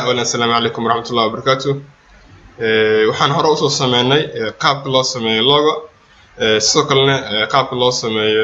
السلام عليكم ورحمة الله وبركاته. waxaan hore u soo sameynay qaabka loo sameeyo logo sidoo kalena qaabka loo sameeyo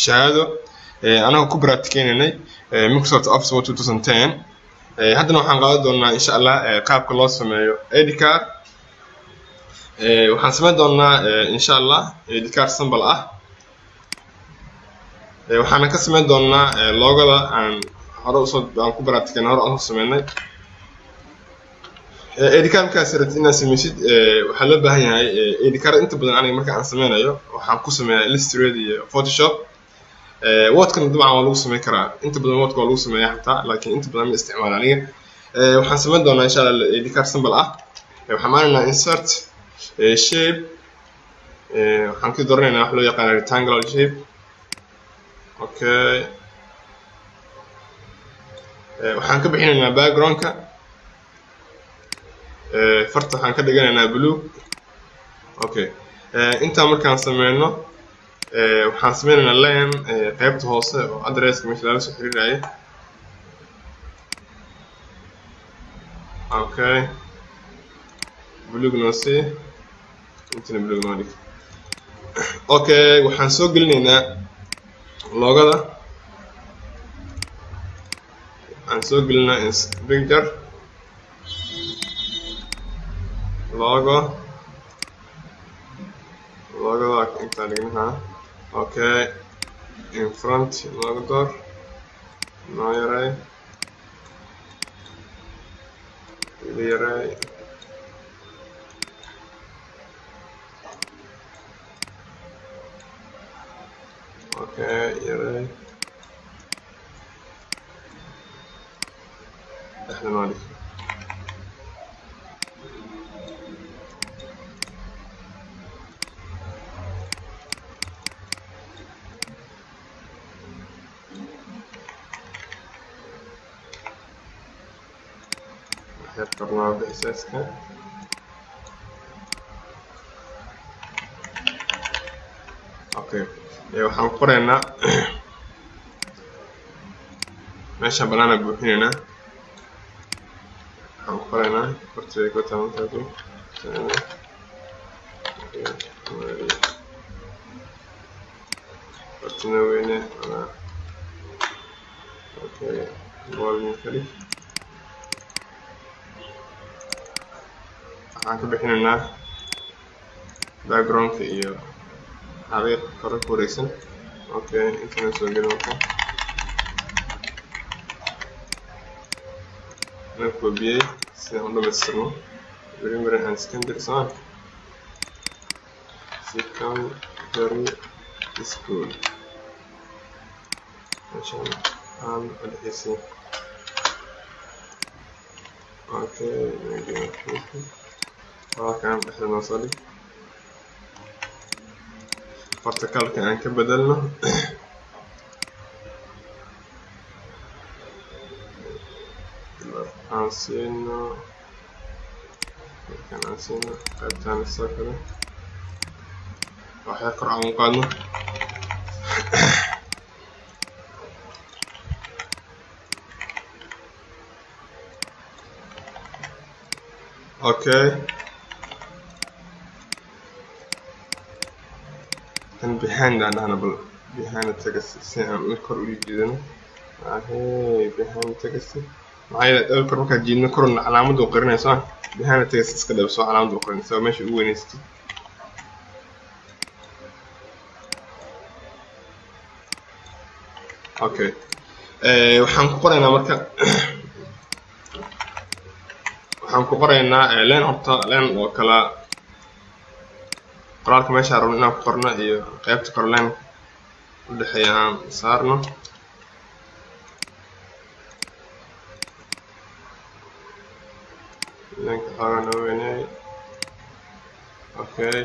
shahaado anaga ku practiceynay Microsoft Office 2010 haddana waxaan qaadan doonaa insha Allah qaabka loo sameeyo ID card waxaan sameyn doonaa insha Allah ID card symbol ah waxaan ka sameyn doonaa logoda aan hore u soo ku practiceynay hore u sameynay ID card ka sirtina sameeysid waxa loo baahan yahay ID card inta badan aniga marka aan sameynayo waxaan ku sameeyaa Illustrator iyo Photoshop Word-kan dabcan waa lagu sameyn karaa inta badan Word-ka waa lagu sameeyaa xataa laakiin inta badan ma isticmaalo aniga waxaan sameyn doonaa insha Allah ID card symbol ah waxaan maarnaa insert shape waxaan ku dooraynaa wax loo yaqaan rectangular shape okay waxaan ka bixinaynaa background-ka farta waxaan ka dhiganaynaa blue okay inta markaan sameeyno waxaan sameynaynaa line qaybta hoose oo address-ka meesha laga soo xiriiraayo okay blue no see inta blue no dhig okay waxaan soo gelinaynaa logoda aan soo gelinaa picture logo inta dhignaha okay in front logo door no yaray okay yaray احنا مالك حيذكرنا بإحساسك اوكي waxaan qoraynaa meesha banana buuxinayna waxaan qoraynaa portrait ko taantaadu portrait weyne okay volume kali waxaan ka bixinaynaa background-ka iyo xariiq kore ku wareegsan okay intaan soo gelino na kobiyay si aan u dhamaystirno primary and secondary school عشان عن الحسين اوكي نجي كان احنا نوصلي برتقال كان كبدلنا عاصينا كان عاصينا قدام السكرة راح يقرأ عن قانون اوكي كان behind أنا behind التكست سام الكر اللي جدنا هاي behind التكست معايا الكر ما كان جينا كرنا علامة وقرنا صح behind التكست كده بس علامة وقرنا سو ماشي هو نستي اوكي waxaan ku qoraynaa marka waxaan ku qoraynaa leen horta leen oo kala qoraalka meesha rabno inaan ku qorno iyo qaybta kor leen u dhaxeeya aan saarno leenka xoogaa noo weynay okay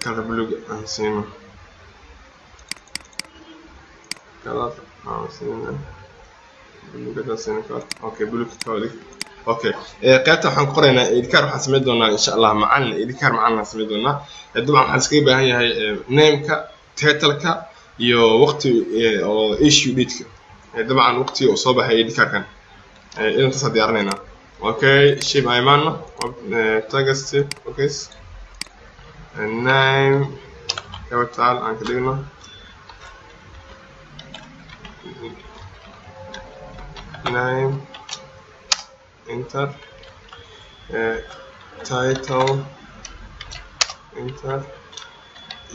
kala blue aan siino kala aan siino blue da siino okay blue kala okay qaybta waxaan ku qoraynaa ID card waxaan sameyn doonaa insha Allah macallin ID card macallin sameyn doonaa dabcan waxaan iska baahan yahay name-ka title-ka iyo waqti oo issue date-ka dabcan waqti oo soo baxay ID card-kan إذا تصدق يارنينا أوكي شيب أيماننا text أوكي name capital أنكدينا name enter title enter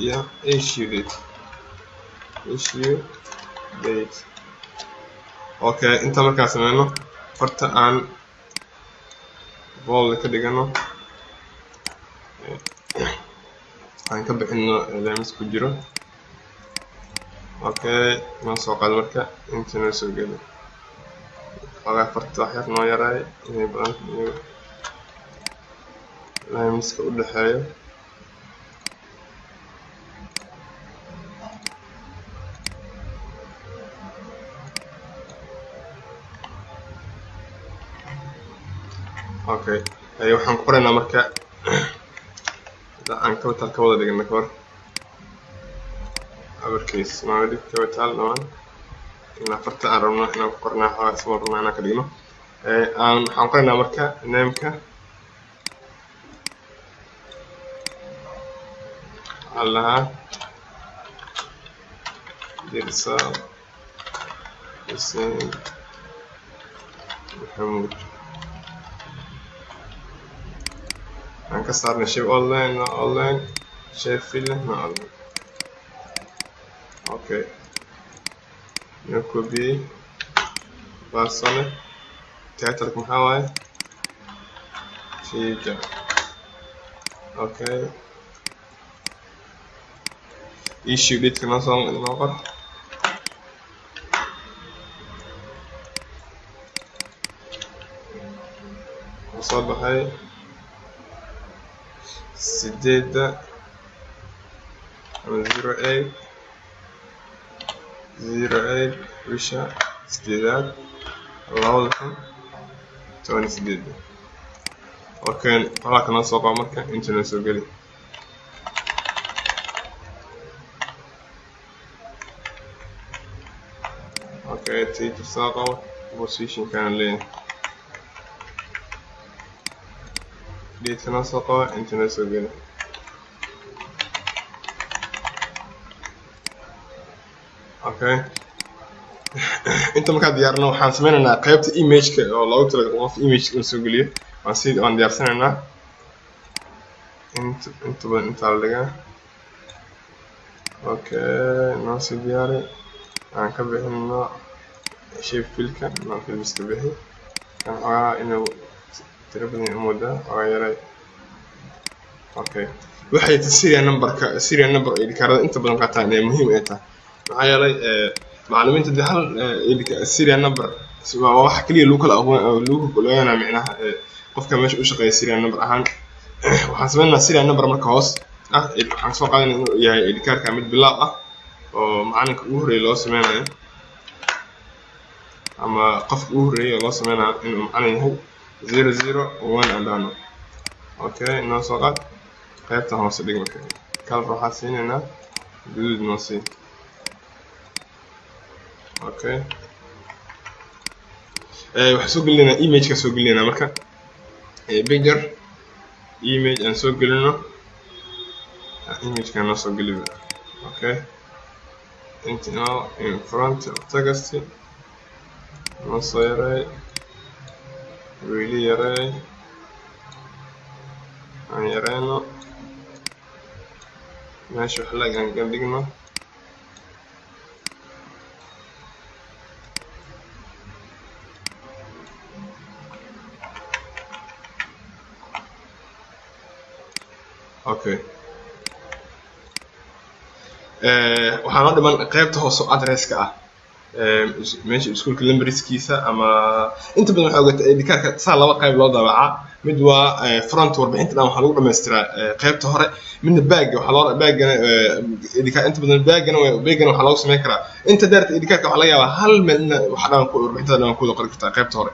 yeah issue date okay inta markaa sameeyno horta aan bool ka dhigano aan ka bixino elements ku jiro okay ma soo qaad marka inta soo geli aga farta wax yar noo yaray inay badan elements ka u dhaxeeyo okay waxaan ku qoraynaa marka aan capital ka wada dhigno kor uppercase ma dhig capital dhamaan ina farta aan rabno inaan ku qornaa xawaa soo rabnaa inaan ka dhigno waxaan qoraynaa marka name-ka allaha dirsa Hussein Mahmoud aan ka saarnay shey online shey film online okay no copy persona title maxaa waaye sheyga okay issue date kana soo noqon soo baxay سديدة 08 وشا سديدات اللهم تواني سديدة وكان طلع كنا سوق مركا انتنا سوق لي اوكي تيجي ساقة بوسيشن كان لي ديت كنا سوقا انتنا سوقنا اوكي انت marka diyaarno waxaan sameeynaa qaybta image-ka oo loogu talagalay qof image in soo geliyo waan si aan diyaarsanayna inta la dhigaa okay noo si diyaari aan ka bixino shape filka noo filmiska bixi kan inuu تقريبا المدة غيري اوكي waxay serial number ee dikarada inta badan qaataan ee muhiim ay tahay maxaa yeelay macluumaadka hal serial number waa wax kaliya lagu kala ogaanaa macnaha qofka meesha u shaqeeya serial number ahaan waxaan sameeynaa serial number marka hoos waxaan soo qaadanaa inuu yahay dikarka mid bilaab ah oo macalinka ugu horeeyay loo sameynayo ama qofka ugu horeeyay loo sameynayo inuu macalin yahay 001 andano okay no soqad qaybta hoose dhig marka kala waxa siinayna guud no si okay waxa soo gelinaa image ka soo gelinaa marka picture image aan soo gelino image ka no soo gelino okay now in front of text no so yaray really array aan yarayno meesha wax laga dhigno okay waxaan u dhiman qaybta hoose address-ka ah meesha iskuulka lambarskiisa ama inta badan waxa ogata dikarka saa laba qayb loo dabaca mid waa front warbixinta dhan waxa lagu dhameystiraa qaybta hore midna baag waxa loo baagana dikar inta badan baagana waxa lagu sameyn karaa inta daarta dikarka waxa laga yaabaa hal meel waxa dhan ku warbixinta dhan ku qori kartaa qaybta hore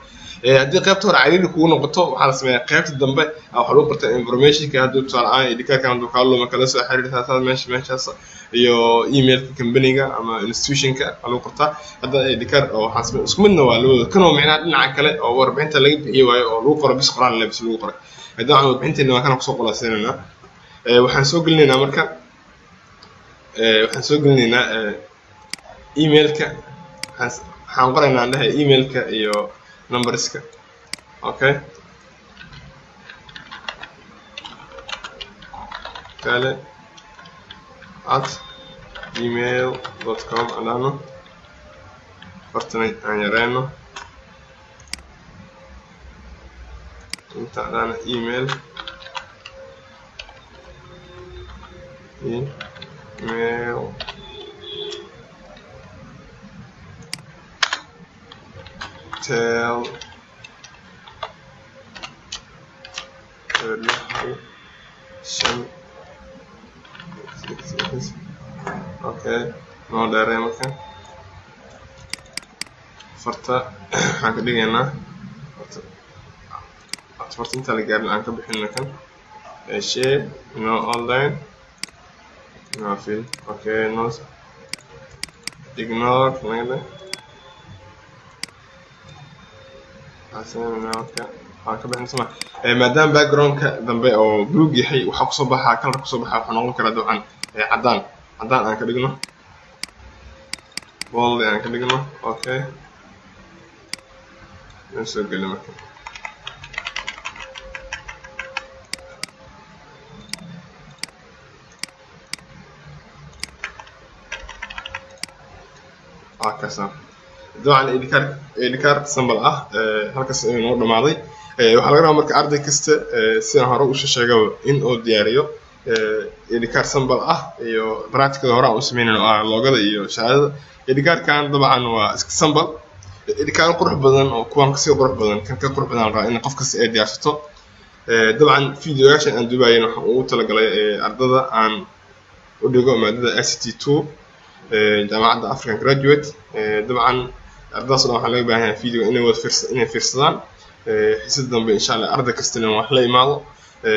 haddii qaybta hore cariiri kugu noqoto waxaa la sameeyaa qaybta dambe waxaa lagu qortaa informationka hadduu tusaale ahaan idikaarkan hadduu kaa luma kala soo xiriirtaa meeshaas iyo emailka companyga ama institutionka waxaa lagu qortaa hadda idikaar oo waxaa sameeyaa isku midna waa labadooda kanoo micnaha dhinaca kale oo warbixinta laga bixiyay waayo oo lagu qoro bis qoraal leh bis lagu qoray haddii aan warbixinteena waa kana kusoo qolaaseynayna waxaan soo gelinaynaa marka waxaan soo gelinaynaa emailka waxaan qoraynaa aan dhahay emailka iyo numberska okay kale @gmail.com adano fartana aan yareeno inta adana email tell okay no dheeree markan farta waxaan ka dhigaynaa farta inta la gaarin aan ka bixin kan share no online no fill okay no ignore nagada waxaan ka bixin sama maadaama backgroundka dambe oo blue yahay waxaa kusoo baxaa kalar kusoo baxaa waxaa noqon karaa dabcan cadaan aan ka dhigno bold aan ka dhigno okay soo geli marka kasa dabcan idikaar sambal halkaas inuu dhamaaday waxaa laga rabaa marka arday kasta sidaan hore u sheegay in uu diyaariyo idikaar sambal iyo practical hore aan u sameeyay oo loogada iyo shahaadada idikaarkan dabcan waa iska sambal idikaar qurux badan oo kuwan ka sii qurux badan kan ka qurux badan in qof kasta ay diyaarsato dabcan videoyaashan aan duubayeen waxaan ugu talagalay ardada aan u dhigo maadada ICT2 jaamacadda African Graduate dabcan ardaydaas waxaa laga baahan yahay video inay fiirsadaan xiisad dambe insha Allah arday kastana wax la imaado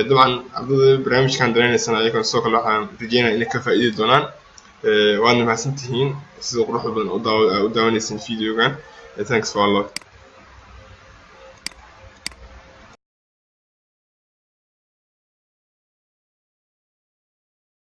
dabcan ardayda barnaamijkan danaynaysan ayagoo soo kala waxaan rajeynayaa inay ka faa'iido doonaan waadna mahadsantihiin sida quruxda badan u daawanaysan videogan thanks for a lot